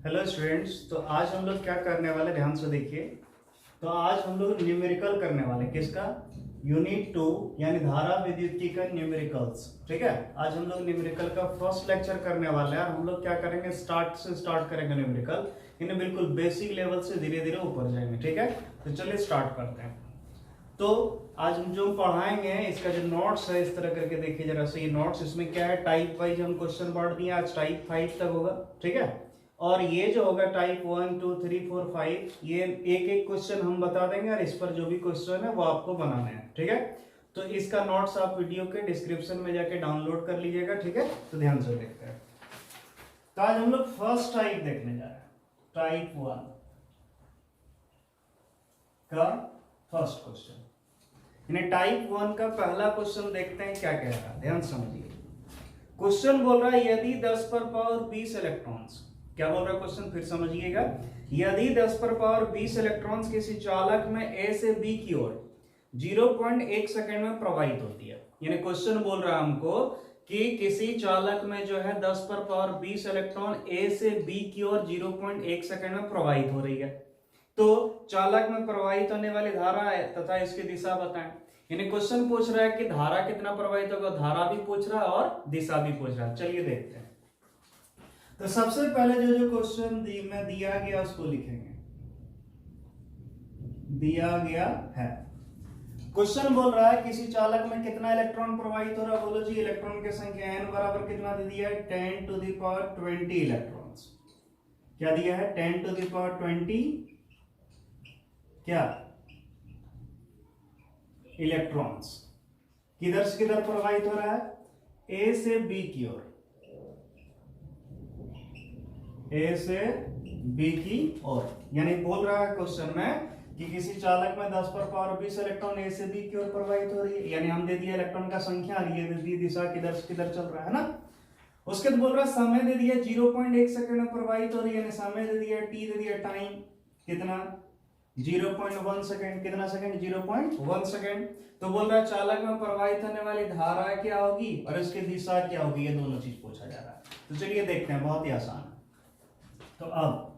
Hello students. तो आज हम लोग क्या करने वाले, ध्यान से देखिए। तो आज हम लोग न्यूमेरिकल करने वाले, किसका? यूनिट 2 यानी धारा विद्युतीय का न्यूमेरिकल्स। ठीक है, आज हम लोग न्यूमेरिकल का फर्स्ट लेक्चर करने वाले हैं और हम लोग क्या करेंगे, स्टार्ट करेंगे न्यूमेरिकल। इन्हें बिल्कुल बेसिक लेवल से धीरे धीरे ऊपर जाएंगे। ठीक है, तो चलिए स्टार्ट करते हैं। तो आज हम जो पढ़ाएंगे इसका जो नोट्स है, इस तरह करके देखिए जरा से। ये नोट्स इसमें क्या है, टाइप वाइज हम क्वेश्चन पढ़ दिए। आज टाइप 5 तक होगा। ठीक है, और ये जो होगा टाइप 1 2 3 4 5, ये एक एक क्वेश्चन हम बता देंगे और इस पर जो भी क्वेश्चन है वो आपको बनाने हैं। ठीक है, तो इसका नोट्स आप वीडियो के डिस्क्रिप्शन में जाके डाउनलोड कर लीजिएगा। ठीक है, तो ध्यान से देखते हैं। तो आज हम लोग फर्स्ट टाइप देखने जा रहे हैं, टाइप 1 का फर्स्ट क्वेश्चन। टाइप 1 का पहला क्वेश्चन देखते हैं क्या कह रहा है, ध्यान समझिए। क्वेश्चन बोल रहा है यदि 10 पर पावर 20 इलेक्ट्रॉन्स, क्या बोल रहा है क्वेश्चन, फिर समझिएगा। यदि 10 पर पावर 20 इलेक्ट्रॉन्स किसी चालक में ए से बी की ओर 0.1 सेकंड में प्रवाहित होती है। यानी क्वेश्चन बोल रहा है हमको कि किसी चालक में जो है 10 पर पावर 20 इलेक्ट्रॉन ए से बी की ओर 0.1 सेकंड में प्रवाहित हो रही है। तो चालक में प्रवाहित होने वाली धारा है तथा इसकी दिशा बताएं। यानी क्वेश्चन पूछ रहा है कि धारा कितना प्रवाहित होगा, धारा भी पूछ रहा है और दिशा भी पूछ रहा है। चलिए देखते हैं। तो सबसे पहले जो क्वेश्चन में दिया गया उसको लिखेंगे। दिया गया है, क्वेश्चन बोल रहा है किसी चालक में कितना इलेक्ट्रॉन प्रवाहित हो रहा है। बोलो जी, इलेक्ट्रॉन की संख्या n बराबर कितना दे दिया है, 10 टू द पावर 20 इलेक्ट्रॉन्स। क्या दिया है, 10 टू द पावर 20 क्या इलेक्ट्रॉन्स। किधर से किधर प्रवाहित हो रहा है, ए से बी की ओर, ए से बी की ओर। यानी बोल रहा है क्वेश्चन में कि किसी चालक में 10 पर पावर 20 इलेक्ट्रॉन ए से बी की ओर प्रवाहित हो रही है। यानी हम दे दिया इलेक्ट्रॉन का संख्या, ये दे दी दिशा किधर से किधर चल रहा है ना। उसके बाद बोल रहा है समय दे दिया 0.1 सेकंड में प्रवाहित हो रही है। यानी समय दे दिया, टी दे दिया, टाइम कितना 0.1 सेकंड। कितना सेकंड, 0.1 सेकंड। तो बोल रहा है चालक में प्रवाहित होने वाली धारा क्या होगी और इसकी दिशा क्या होगी, ये दोनों चीज पूछा जा रहा है। तो चलिए देखते हैं, बहुत ही आसान है। तो अब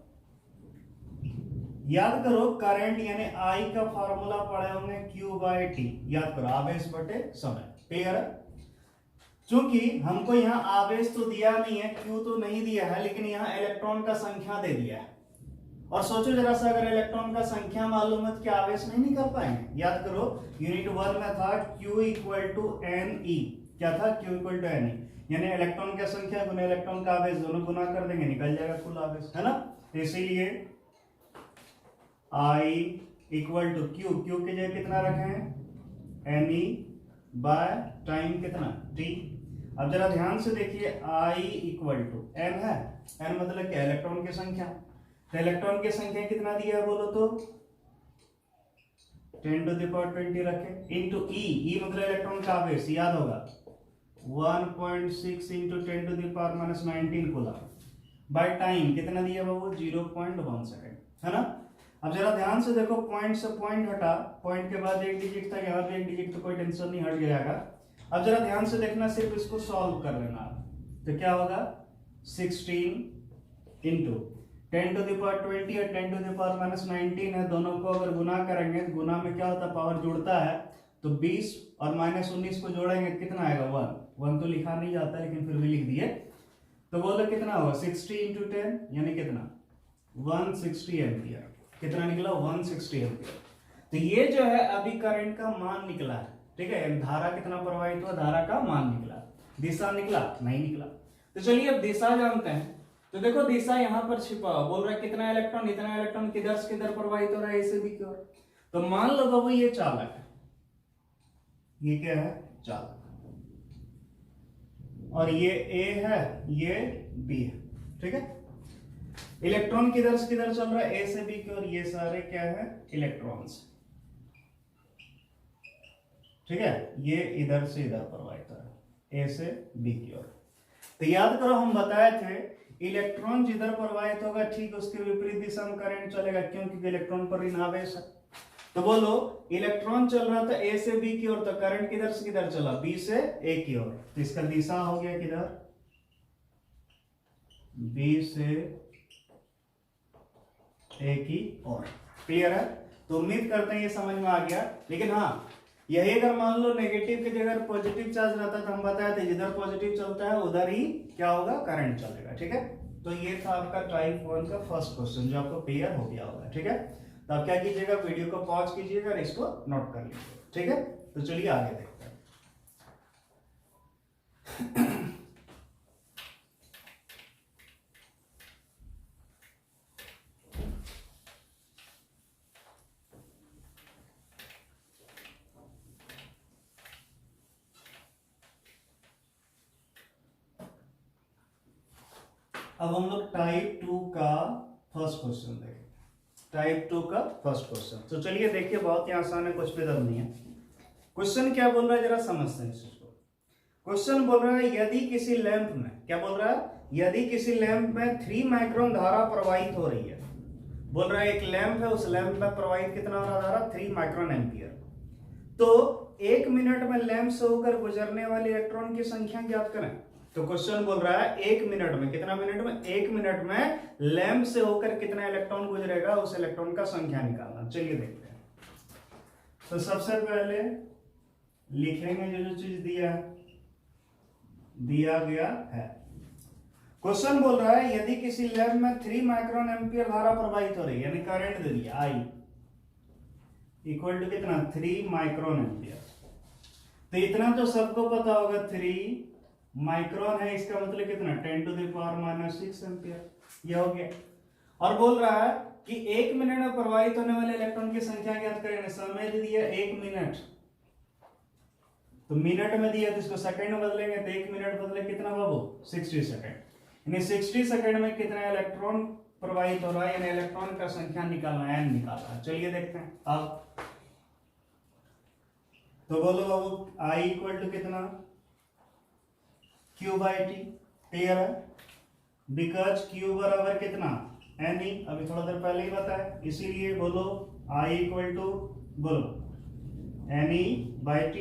याद करो करंट यानी आई का फॉर्मूला पढ़े होंगे, Q बाय टी। याद करो, आवेश बटे समय। क्लियर है? चूंकि हमको यहाँ आवेश तो दिया नहीं है, Q तो नहीं दिया है, लेकिन यहाँ इलेक्ट्रॉन का संख्या दे दिया है। और सोचो जरा सा, अगर इलेक्ट्रॉन का संख्या मालूम है तो क्या आवेश नहीं निकाल पाएंगे। याद करो, यूनिट 1 में था Q इक्वल टू Ne। क्या था, Q इक्वल टू Ne। यानी इलेक्ट्रॉन की संख्या गुना इलेक्ट्रॉन का आवेश, दोनों गुना कर देंगे, निकल जाएगा कुल आवेश, है ना। तो इसीलिए I इक्वल टू Q की जगह कितना रखे हैं, Ne बाय टाइम कितना T। अब जरा ध्यान से देखिए, I इक्वल टू N है, N मतलब क्या, इलेक्ट्रॉन की संख्या। तो इलेक्ट्रॉन की संख्या कितना दिया है बोलो तो 10 टू द पावर 20 रखे, इंटू E मतलब इलेक्ट्रॉन का आवेश, याद होगा 1.6 into 10 to the power minus 19 coulomb by time कितना दिया बाबू, 0.1 सेकंड, है ना। अब जरा ध्यान से देखो, पॉइंट से पॉइंट हटा, पॉइंट के बाद एक डिजिट था, यहाँ पे एक डिजिट, तो कोई टेंशन नहीं, हट जाएगा। अब जरा ध्यान से देखना, सिर्फ इसको सॉल्व कर लेना। तो क्या होगा, 16 इंटू 10 टू द पावर 20 और 10 टू द पावर माइनस 19 है। दोनों को अगर गुना करेंगे, गुना में क्या होता है, पावर जुड़ता है। तो 20 और माइनस 19 को जोड़ेंगे कितना आएगा, 1 तो लिखा नहीं जाता लेकिन फिर भी लिख दिए। तो बोलो कितना होगा, 60 इंटू 10 यानी कितना 160 एम्पियर। कितना निकला, 160 एम्पियर। तो ये जो है अभी करंट का मान निकला है। ठीक है, धारा कितना प्रवाहित हुआ, धारा का मान निकला। दिशा निकला नहीं निकला। तो चलिए अब दिशा जानते हैं। तो देखो दिशा यहाँ पर छिपा हुआ, बोल रहा है कितना इलेक्ट्रॉन, इतना इलेक्ट्रॉन किधर से किधर प्रवाहित हो रहा है, ए से बी की ओर। तो मान लो बाबू ये चालक है, ये क्या है, चालक, और ये ए है, ये बी है। ठीक है, इलेक्ट्रॉन किधर से किधर चल रहा है, ए से बी की ओर। ये सारे क्या है, इलेक्ट्रॉन्स। ठीक है, ये इधर से इधर प्रवाहित हो रहा है, ए से बी की ओर। तो याद करो, हम बताए थे इलेक्ट्रॉन जिधर प्रवाहित होगा ठीक उसके विपरीत दिशा में करंट चलेगा, क्योंकि इलेक्ट्रॉन पर ऋण आवेश है। तो बोलो इलेक्ट्रॉन चल रहा था ए से बी की ओर, तो करंट किधर से किधर चला, बी से ए की ओर। तो इसका दिशा हो गया किधर, बी से एक ही और। क्लियर है? तो उम्मीद करते हैं ये समझ में आ गया। लेकिन हाँ, यही अगर मान लो नेगेटिव की जगह पॉजिटिव चार्ज रहता तो हम बताए थे जिधर पॉजिटिव चलता है उधर ही क्या होगा, करंट चलेगा। ठीक है, तो ये था आपका टाइप 1 का फर्स्ट क्वेश्चन जो आपको क्लियर हो गया होगा। ठीक है, तो आप क्या कीजिएगा, वीडियो को पॉज कीजिएगा और इसको नोट कर लीजिए। ठीक है, तो चलिए आगे देखते हैं। अब हम लोग टाइप 2 का फर्स्ट क्वेश्चन देखें। टाइप 2 का फर्स्ट क्वेश्चन, तो चलिए देखिए, बहुत ही आसान है, कुछ भी दम नहीं है। क्वेश्चन क्या बोल रहा है जरा समझते हैं इसको। क्वेश्चन बोल रहा है यदि किसी लैंप में, क्या बोल रहा है, यदि किसी लैंप में 3 माइक्रोन धारा प्रवाहित हो रही है। बोल रहा है एक लैंप है, उस लैंप में प्रवाहित कितना हो रहा धारा, 3 माइक्रोन एम्पियर। तो 1 मिनट में लैंप से होकर गुजरने वाले इलेक्ट्रॉन की संख्या ज्ञात करें। तो क्वेश्चन बोल रहा है 1 मिनट में, कितना मिनट में, 1 मिनट में लैंप से होकर कितना इलेक्ट्रॉन गुजरेगा, उस इलेक्ट्रॉन का संख्या निकालना। चलिए देखते हैं। तो सबसे पहले लिखेंगे जो चीज दिया गया है। क्वेश्चन बोल रहा है यदि किसी लैंप में 3 माइक्रोन एम्पियर धारा प्रवाहित हो रही है, यानी करंट दे दिया I इक्वल टू कितना, 3 माइक्रोन एम्पियर। तो इतना तो सबको पता होगा, 3 माइक्रोन है, इसका मतलब कितना, 10⁻⁻6 एम्पियर। यह हो गया। और बोल रहा है कि 1 मिनट में प्रवाहित होने वाले इलेक्ट्रॉन की संख्या ज्ञात करेंगे। समय दे दिया 1 मिनट, तो मिनट में दिया तो इसको सेकंड में बदलेंगे, तो 1 मिनट बदले कितना बाबू, 60 सेकंड। यानी 60 सेकंड में कितना इलेक्ट्रॉन प्रवाहित हो रहा है, यानी इलेक्ट्रॉन का संख्या निकालना है, n निकालना है। चलिए देखते हैं अब। तो बोलो बाबू I इक्वल टू कितना, Q/T। क्लियर है? बिकॉज Q बराबर कितना, N। अभी थोड़ा देर पहले ही बताया, इसीलिए बोलो I इक्वल टू, बोलो NE/T।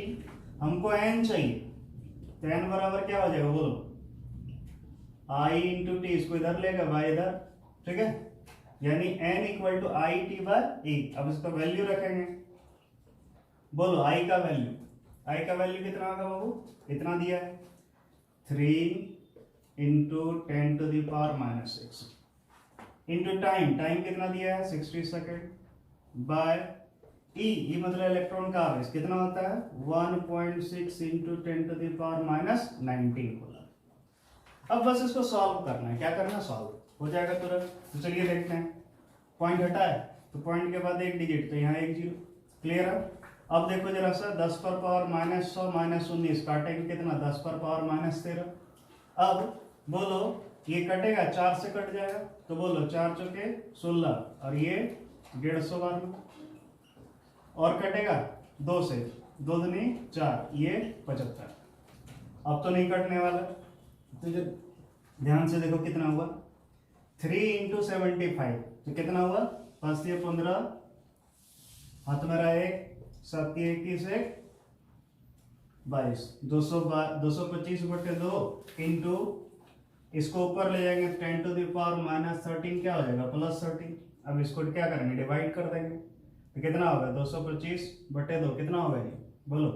हमको n चाहिए, तो n बराबर क्या हो जाएगा, बोलो I इंटू टी, इसको इधर लेगा, y इधर। ठीक है, यानी n इक्वल टू IT/E। अब इसका वैल्यू रखेंगे, बोलो I का वैल्यू कितना होगा बाबू, इतना दिया है, 3 इंटू 10⁻⁻6 इंटू टाइम कितना दिया है, 60 सेकेंड, बाय ई मतलब इलेक्ट्रॉन का आवेश कितना होता है, 1.6 इंटू 10⁻⁻19 बोला। अब बस इसको सॉल्व करना है। क्या करना है, सॉल्व हो जाएगा तुरंत। तो चलिए देखते हैं। पॉइंट हटा है तो पॉइंट के बाद एक डिजिट, तो यहाँ 1 0। क्लियर है? अब देखो जरा सा, 10 पर पावर -100 -19 काटेंगे कितना, 10 पर पावर -13। अब बोलो ये कटेगा, 4 से कट जाएगा, तो बोलो 4 चौके 16 और ये 150 बार में, और कटेगा 2 से, 2 दूनी 4, ये 75। अब तो नहीं कटने वाला, तो जब ध्यान से देखो कितना हुआ, 3 इंटू 75, तो कितना हुआ, 5 से 15, हाथ में रहा 1, 7 21 1 22, 225/2 इंटू, इसको ऊपर ले जाएंगे 10⁻⁻13 क्या हो जाएगा, +13। अब इसको क्या करेंगे, डिवाइड कर देंगे, तो कितना होगा, 225/2 कितना होगा ये, बोलो।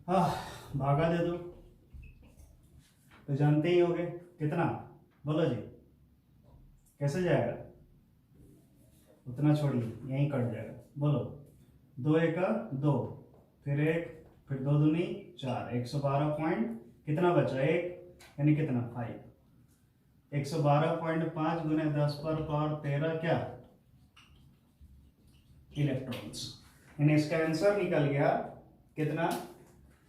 हाँ, भागा दे दो, तो जानते ही होगे कितना, बोलो जी, कैसे जाएगा, उतना छोड़िए, यहीं कट जाएगा, बोलो 2 1 2, फिर 1, फिर 2 दूनी 4, 112 पॉइंट कितना बचा, 1, यानी कितना 5, 112.5 गुने 10 पर पावर 13 क्या, इलेक्ट्रॉन्स। यानी इसका आंसर निकल गया कितना,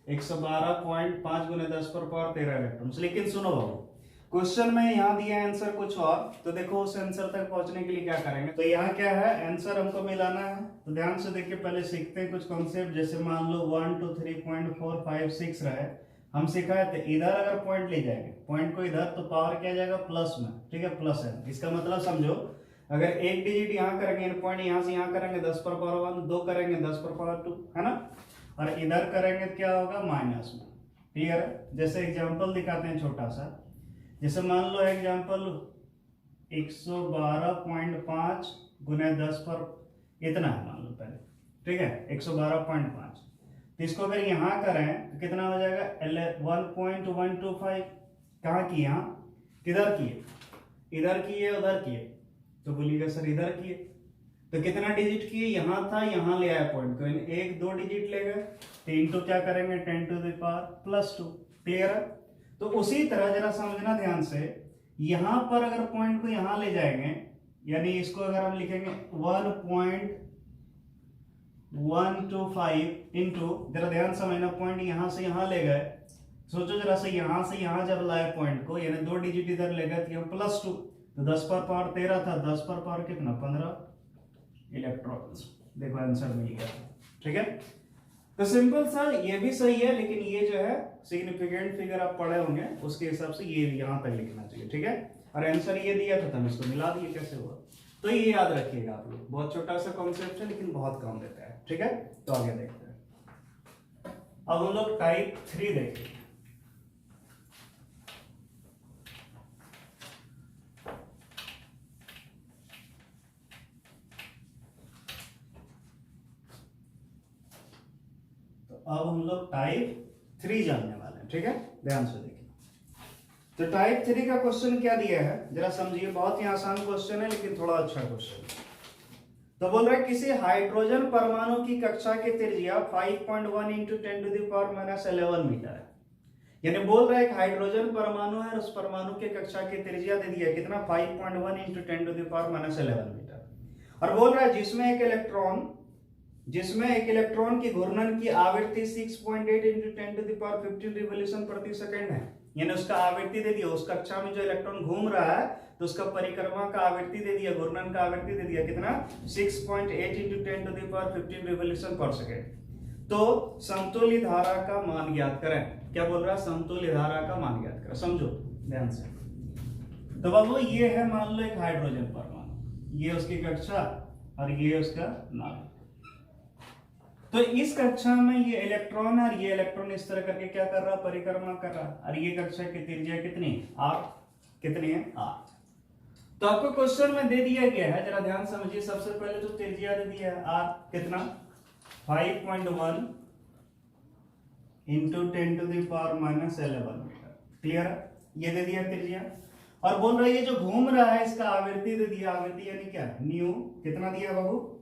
112.5 गुने 10 पर पावर 13 इलेक्ट्रॉन्स। लेकिन सुनो बाबू, क्वेश्चन में यहाँ दिया आंसर कुछ और, तो देखो उस आंसर तक पहुंचने के लिए क्या करेंगे। तो यहाँ क्या है, आंसर हमको मिलाना है। तो ध्यान से देखिए, पहले सीखते हैं कुछ कॉन्सेप्ट। जैसे मान लो 1 2 3.456 रहे, हम सिखाए थे, इधर अगर पॉइंट ले जाएंगे, पॉइंट को इधर, तो पावर क्या जाएगा, प्लस में। ठीक है, प्लस है, इसका मतलब समझो, अगर एक डिजिट यहाँ करेंगे, पॉइंट यहाँ से यहाँ करेंगे 10 पर पावर 1, 2 करेंगे 10 पर पावर 2, है ना, और इधर करेंगे क्या होगा, माइनस में। क्लियर है? जैसे एग्जांपल दिखाते हैं छोटा सा, जैसे मान लो एग्जांपल 112.5 गुना 10 पर इतना है मान लो पहले, ठीक है 112.5। तो इसको अगर यहाँ करें तो कितना हो जाएगा 1.125। कहाँ की, यहाँ किधर किए, इधर किए उधर किए, तो बोलिएगा सर इधर किए। तो कितना डिजिट किए, यहाँ था यहाँ ले आया पॉइंट को, एक दो डिजिट ले गए, तो इंटू क्या करेंगे 10⁻+2। क्लियर है। तो उसी तरह जरा समझना ध्यान से, यहां पर अगर पॉइंट को यहां ले जाएंगे, यानी इसको अगर हम लिखेंगे 1.125 इंटू, जरा ध्यान समझना, पॉइंट यहां से यहां ले गए, सोचो जरा से यहां जब लाए पॉइंट को, यानी दो डिजिट इधर ले गए, तो +2, तो 10 पर पावर 13 था, 10 पर पावर कितना 15 इलेक्ट्रॉन्स। देखो आंसर मिल गया, ठीक है। तो सिंपल सा ये भी सही है, लेकिन ये जो है सिग्निफिकेंट फिगर आप पढ़े होंगे, उसके हिसाब से ये यहां तक लिखना चाहिए, ठीक है। और आंसर ये दिया था, तो हम इसको मिला दिए, कैसे हुआ। तो ये याद रखिएगा आप लोग, बहुत छोटा सा कॉन्सेप्ट है लेकिन बहुत काम देता है, ठीक है। तो आगे देखते हैं, अब हम लोग टाइप 3 देखेंगे। अब हम लोग टाइप 3 जानने वाले हैं, ठीक है, ध्यान से देखिए। तो टाइप 3 का क्वेश्चन क्या दिया है जरा समझिए, बहुत ही आसान क्वेश्चन है लेकिन थोड़ा अच्छा क्वेश्चन है। तो बोल रहा है किसी हाइड्रोजन परमाणु की कक्षा की त्रिज्या 5.1 × 10⁻11 मीटर है। यानी बोल रहा है एक हाइड्रोजन परमाणु है और उस परमाणु के कक्षा की त्रिज्या दे दिया कितना 5.1 × 10⁻11 मीटर, और बोल रहा है जिसमें एक इलेक्ट्रॉन की घूर्णन की आवृत्ति 6.8 × 10⁻15 रिवॉल्यूशन प्रति सेकंड है। यानी उसका आवृत्ति दे दिया, उस कक्षा में जो इलेक्ट्रॉन घूम रहा है तो उसका परिक्रमा का आवृत्ति दे दिया, घूर्णन का आवृत्ति दे दिया कितना 6.8 × 10⁻15 रिवॉल्यूशन पर सेकंड। तो समतुल्य धारा का मान ज्ञात करें। क्या बोल रहा है, समतुल्य धारा का मान ज्ञात करें। समझो ध्यान से। तो बाबू ये है मान लो एक हाइड्रोजन परमाणु, ये उसकी कक्षा और ये उसका नाभिक। तो इस कक्षा में ये इलेक्ट्रॉन और ये इलेक्ट्रॉन इस तरह करके क्या कर रहा, परिक्रमा कर रहा, और ये कक्षा की त्रिज्या कितनी r, कितनी है r। तो आपको क्वेश्चन में दे दिया गया है, जरा ध्यान समझिए। सबसे पहले तो त्रिज्या दे दिया है r कितना 5.1 × 10⁻11 मीटर। क्लियर है, ये दे दिया त्रिज्या। और बोल रहा है ये जो घूम रहा है इसका आवृत्ति दे दिया, आवृत्ति यानी क्या न्यू, कितना दिया बाबू,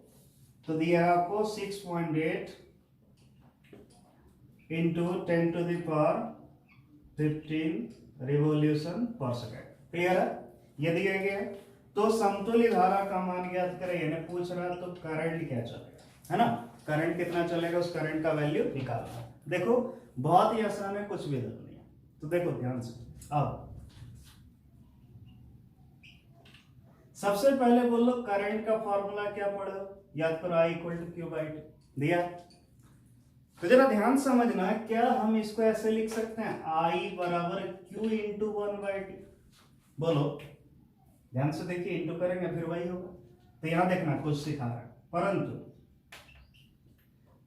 तो दिया है आपको 6.8 × 10⁻15 रिवॉल्यूशन पर सेकंड। क्लियर है, ये दिया गया है। तो समतुल्य धारा का मान ज्ञात करें, यानी पूछ रहा है तो करंट क्या चलेगा, है ना, करंट कितना चलेगा, उस करंट का वैल्यू निकालना है। देखो बहुत ही आसान है, कुछ भी दर्द नहीं है। तो देखो ध्यान से, अब सबसे पहले बोलो करंट का फॉर्मूला क्या पढ़ो, याद करो I = Q/T दिया। तो जरा ध्यान समझना, क्या हम इसको ऐसे लिख सकते हैं I = Q × 1/T। बोलो ध्यान से देखिए, इंटू करेंगे फिर वही होगा। तो यहां देखना कुछ सिखा रहा है, परंतु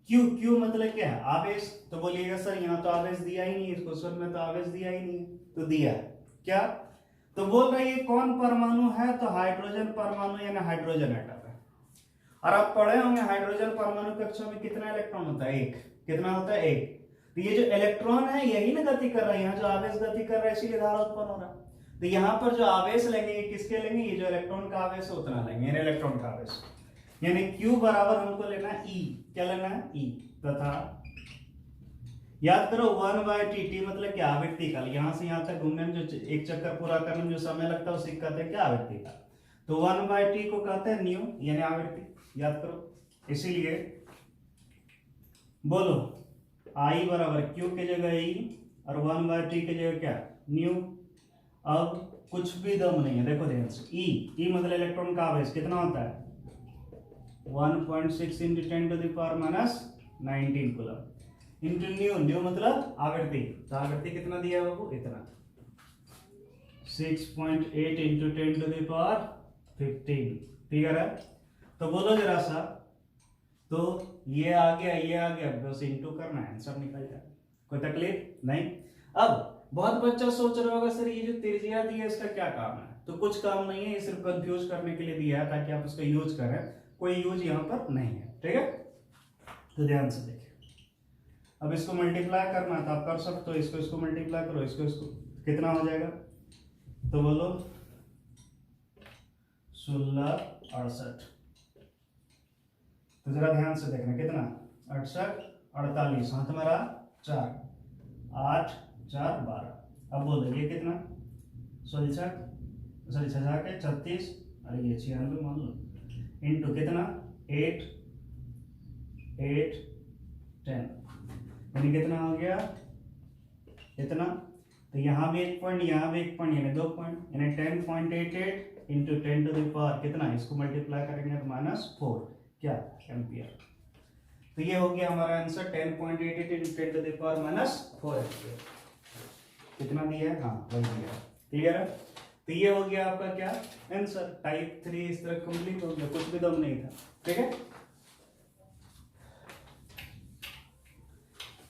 Q मतलब क्या है, आवेश। तो बोलिएगा सर यहाँ तो आवेश दिया ही नहीं है, इस क्वेश्चन में तो आवेश दिया ही नहीं है। तो दिया क्या, तो बोल रहा है ये कौन परमाणु है, तो हाइड्रोजन परमाणु यानी हाइड्रोजन एटम है। और आप पढ़े होंगे हाइड्रोजन परमाणु कक्षा में कितना इलेक्ट्रॉन होता है, एक। कितना होता है, एक। तो ये जो इलेक्ट्रॉन है यही ना गति कर रहा है, यहाँ जो आवेश गति कर रहा है इसीलिए धारा उत्पन्न हो रहा है। तो यहाँ पर जो आवेश लेंगे ये किसके लेंगे, ये जो इलेक्ट्रॉन का आवेश है उतना लेंगे, यानी इलेक्ट्रॉन का आवेश। यानी Q बराबर हमको लेना है E, क्या लेना है E, तथा याद करो 1/T मतलब क्या, आवृत्ति काल। यहां से यहां तक घूमने में जो एक चक्कर पूरा करने में जो समय लगता है उसे कहते हैं क्या, आवृत्ति काल। तो 1/T को कहते हैं न्यू यानी आवृत्ति, याद करो। इसीलिए बोलो I बराबर Q की जगह E और 1/T की जगह क्या, न्यू। अब कुछ भी दम नहीं है, देखो ध्यान से, E मतलब इलेक्ट्रॉन का आवेश कितना होता है 1.6 × 10⁻19 कूलम इंटू न्यू मतलब आवृत्ति। तो आवृत्ति कितना दिया है बाबू, इतना 6.8 × 10⁻15। क्लियर है। तो बोलो जरा सा, तो ये आ गया बस इंटू करना है, आंसर निकल जाए, कोई तकलीफ नहीं। अब बहुत बच्चा सोच रहा होगा सर ये जो त्रिज्या दी है इसका क्या काम है, तो कुछ काम नहीं है, ये सिर्फ कंफ्यूज करने के लिए दिया है ताकि आप इसका यूज करें, कोई यूज यहाँ पर नहीं है। ठीक है, तो ध्यान से देखिए। अब इसको मल्टीप्लाई करना है तो आप कर सकते हो, इसको मल्टीप्लाई करो, इसको कितना हो जाएगा, तो बोलो 1668। तो जरा ध्यान से देखना, कितना 68 48, हाथ में रहा 4, 8 4 12। अब बोलो ये कितना 36 अरे ये 96 मान लो, इंटू कितना 8 8 10, यानी कितना हो गया इतना। तो यहाँ भी एक पॉइंट, यहाँ भी एक पॉइंट, यानी 2 पॉइंट, यानी 10.88 इंटू 10 टू द पावर कितना, इसको मल्टीप्लाई करेंगे तो -4 क्या एम्पियर। तो ये हो गया हमारा answer 10.88 into 10 to the power -4 ampere. कितना दिया है, हाँ वही दिया है। क्लियर है, तो ये हो गया आपका क्या आंसर, टाइप 3 इस तरह कंप्लीट हो गया, कुछ भी दम नहीं था। ठीक है,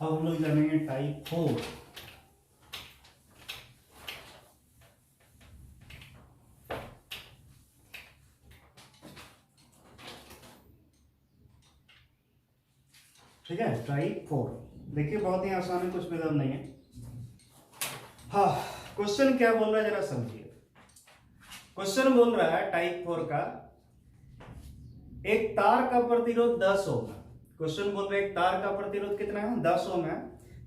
अब हम लोग जानेंगे टाइप 4। ठीक है, टाइप 4 देखिए बहुत ही आसान है, कुछ भी दम नहीं है। हाँ, क्वेश्चन क्या बोल रहा है जरा समझिए। क्वेश्चन बोल रहा है टाइप 4 का, एक तार का प्रतिरोध 10 ओम है। क्वेश्चन बोल रहा है एक तार का प्रतिरोध कितना है, 10 ओम है,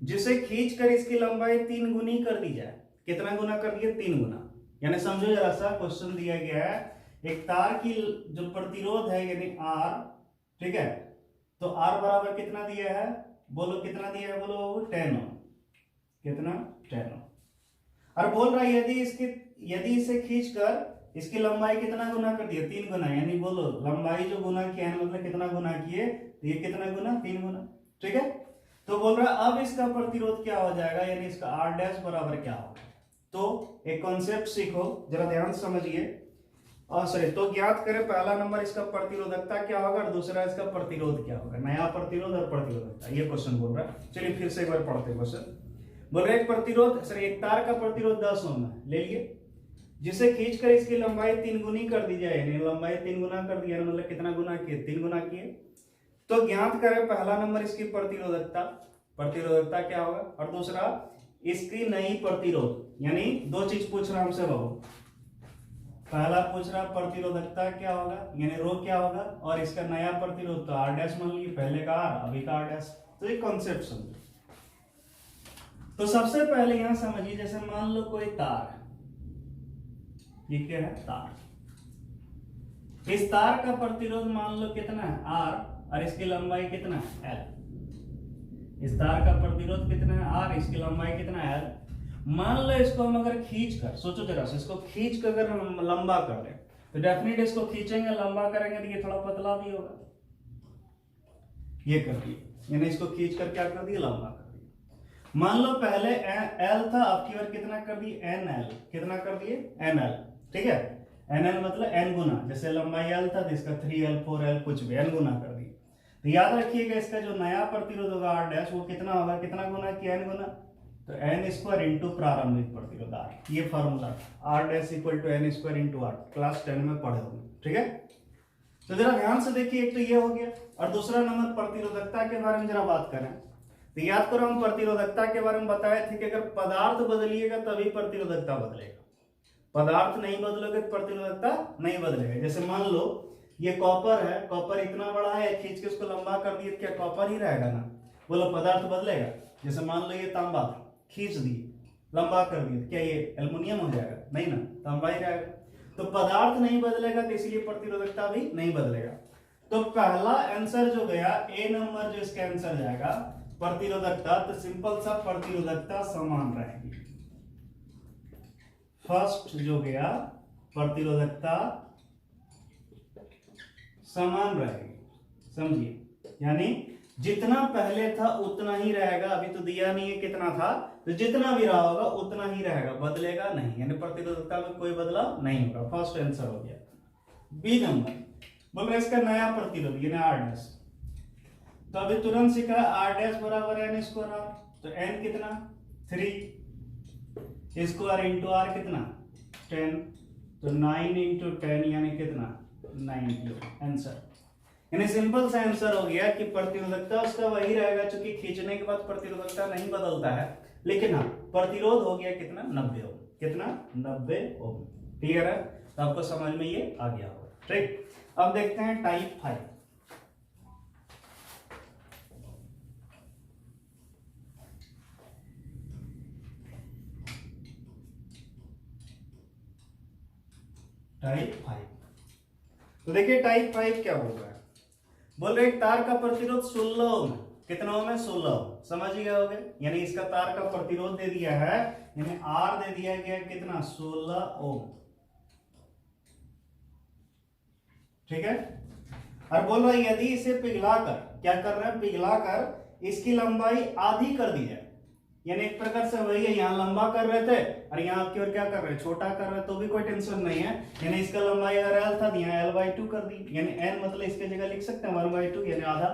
जिसे खींचकर इसकी लंबाई 3 गुनी कर दी जाए। कितना गुना कर दिया, 3 गुना। यानी समझो जरा सा, क्वेश्चन दिया गया है एक तार की जो प्रतिरोध है यानी R, ठीक है, तो R बराबर कितना दिया है, बोलो कितना दिया है, बोलो 10 ओम। कितना 10 ओम। और बोल रहा है यदि इसे खींचकर इसकी लंबाई कितना गुना कर दिया, 3 गुना। यानी बोलो लंबाई जो गुना किया है मतलब कितना गुना किए, तो ये कितना गुना, 3 गुना। ठीक है, तो बोल रहा है अब इसका प्रतिरोध क्या हो जाएगा, यानी इसका R डैश बराबर क्या होगा। तो एक कॉन्सेप्ट सीखो, जरा ध्यान से समझिए। और सॉरी, तो ज्ञात करें पहला नंबर इसका प्रतिरोधकता क्या होगा और दूसरा इसका प्रतिरोध क्या होगा, नया प्रतिरोध और प्रतिरोधकता। ये क्वेश्चन बोल रहा है। चलिए फिर से एक बार पढ़ते क्वेश्चन। बोल रहे एक तार का प्रतिरोध 10 ओम है, ले लिए, जिसे खींचकर इसकी लंबाई 3 गुनी कर दी जाए। यानी लंबाई 3 गुना कर दिया, मतलब कितना गुना किए, 3 गुना किए। तो ज्ञात करें पहला नंबर इसकी प्रतिरोधकता क्या होगा, और दूसरा इसकी नई प्रतिरोध। यानी 2 चीज पूछ रहा हमसे बाबू, पहला पूछ रहा प्रतिरोधकता क्या होगा यानी रो क्या होगा, और इसका नया प्रतिरोध तो R डैश मान लीजिए, पहले का R अभी का R डैश। तो ये कॉन्सेप्ट समझो। तो सबसे पहले यहां समझिए, जैसे मान लो कोई तार है, ये क्या है तार, इस तार का प्रतिरोध मान लो कितना है R, और इसकी लंबाई कितना है L। इस तार का प्रतिरोध कितना है R, इसकी लंबाई कितना है L। मान लो इसको हम अगर खींच कर, सोचो जरा से, इसको खींच कर अगर हम लंबा कर लें तो डेफिनेट इसको खींचेंगे लंबा करेंगे तो ये थोड़ा पतला भी होगा। ये कर दिया, यानी इसको खींच कर क्या कर दिया, लंबा कर दिया। मान लो पहले L था, अब की बार कितना कर दिए NL, कितना कर दिए NL। ठीक है, NL मतलब n गुना, जैसे लंबाई L था तो इसका 3L 4L कुछ भी n गुना कर दिए। तो याद रखिएगा इसका जो नया प्रतिरोध होगा R डैश, वो कितना होगा, कितना गुना किया, n गुना। तो n स्क्वायर इंटू प्रारंभिक प्रतिरोध R, ये formula R dash equal to n square into R, class 10 में पढ़े होंगे। ठीक है, तो जरा ध्यान से देखिए, एक तो ये हो गया, और दूसरा नंबर प्रतिरोधकता के बारे में जरा बात करें। तो याद करो हम प्रतिरोधकता के बारे में बताए थे कि अगर पदार्थ बदलिएगा तभी प्रतिरोधकता बदलेगा, पदार्थ नहीं बदलोगे तो प्रतिरोधकता नहीं बदलेगा। जैसे मान लो ये कॉपर है, कॉपर इतना बड़ा है, खींच के उसको लंबा कर दिए, क्या कॉपर ही रहेगा ना, बोलो पदार्थ बदलेगा। जैसे मान लो ये तांबा खींच दिए लंबा कर दिए, क्या ये एल्युमिनियम हो जाएगा, नहीं ना, तांबा ही रहेगा। तो पदार्थ नहीं बदलेगा तो इसलिए प्रतिरोधकता भी नहीं बदलेगा। तो पहला आंसर जो गया ए नंबर, जो इसका आंसर जाएगा प्रतिरोधकता, तो सिंपल सा प्रतिरोधकता समान रहेगी। फर्स्ट जो गया प्रतिरोधकता समान रहेगी, समझिए, यानी जितना पहले था उतना ही रहेगा। अभी तो दिया नहीं है कितना था, तो जितना भी रहा होगा उतना ही रहेगा, बदलेगा नहीं, यानी प्रतिरोधकता में कोई बदलाव नहीं होगा। फर्स्ट आंसर हो गया। बी नंबर बोल रहे इसका नया प्रतिरोध यानी R डैश, तो अभी तुरंत सीखा R डैश बराबर n स्क्वायर R, तो n कितना 3 स्क्वायर इंटू R कितना 10, तो 9 इंटू 10 यानी कितना 90 आंसर। यानी सिंपल सा आंसर हो गया कि प्रतिरोधकता उसका वही रहेगा, चूंकि खींचने के बाद प्रतिरोधकता नहीं बदलता है, लेकिन हाँ प्रतिरोध हो गया कितना 90 ओम, कितना 90 ओम। क्लियर है? तो आपको समझ में ये आ गया होगा। ठीक, अब देखते हैं टाइप 5। टाइप 5, तो देखिए टाइप 5 क्या होगा। बोल रहे तार का प्रतिरोध 16 ओम, कितना ओम है 16 ओम, समझ गए होगे। यानी इसका तार का प्रतिरोध दे दिया है, यानी आर दे दिया गया कितना 16 ओम। ठीक है, और बोल रहा है यदि इसे पिघलाकर, क्या कर रहे हैं पिघलाकर इसकी लंबाई आधी कर दी जाए, यानी एक प्रकार से वही है, यहाँ लंबा कर रहे थे और यहाँ आपकी ओर क्या कर रहे हैं छोटा कर रहे हैं, तो भी कोई टेंशन नहीं है। यानी इसका लंबाई अगर एल था, यहाँ l/2 कर दी, यानी n मतलब इसके जगह लिख सकते हैं 1/2 यानी आधा।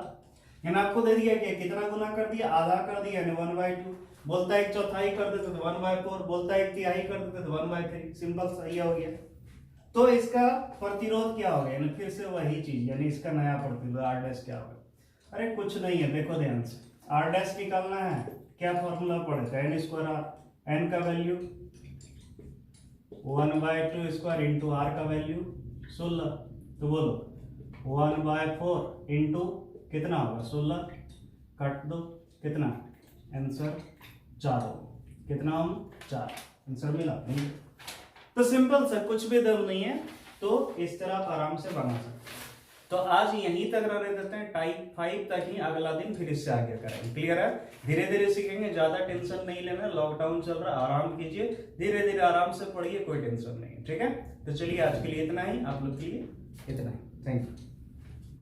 यानी आपको दे दिया कि कितना गुना कर दिया, आधा कर दिया यानी 1/2। बोलता है एक चौथाई कर देते तो 1/4, बोलता है एक तिहाई कर देते तो 1/3। सिंपल सा ये हो गया। तो इसका प्रतिरोध क्या हो गया, यानी फिर से वही चीज, यानी इसका नया प्रतिरोध r डैश क्या होगा। अरे कुछ नहीं है, देखो ध्यान से, r डैश निकालना है, क्या फॉर्मूला पड़ेगा n स्क्वायर r, n का वैल्यू 1/2 स्क्वायर इंटू r का वैल्यू 16। तो बोलो 1/4 इंटू कितना होगा 16, काट दो कितना आंसर 4 होगा, कितना हम 4 आंसर मिला। तो सिंपल सा, कुछ भी दम नहीं है, तो इस तरह आप आराम से बना सकते हैं। तो आज यहीं तक रह देते हैं, टाइप 5 तक ही, अगला दिन फिर इससे आगे करेंगे। क्लियर है? धीरे धीरे सीखेंगे, ज्यादा टेंशन नहीं लेना, लॉकडाउन चल रहा है, आराम कीजिए, धीरे धीरे आराम से पढ़िए, कोई टेंशन नहीं है। ठीक है, तो चलिए आज के लिए इतना ही, आप लोग के लिए इतना ही। Thank you.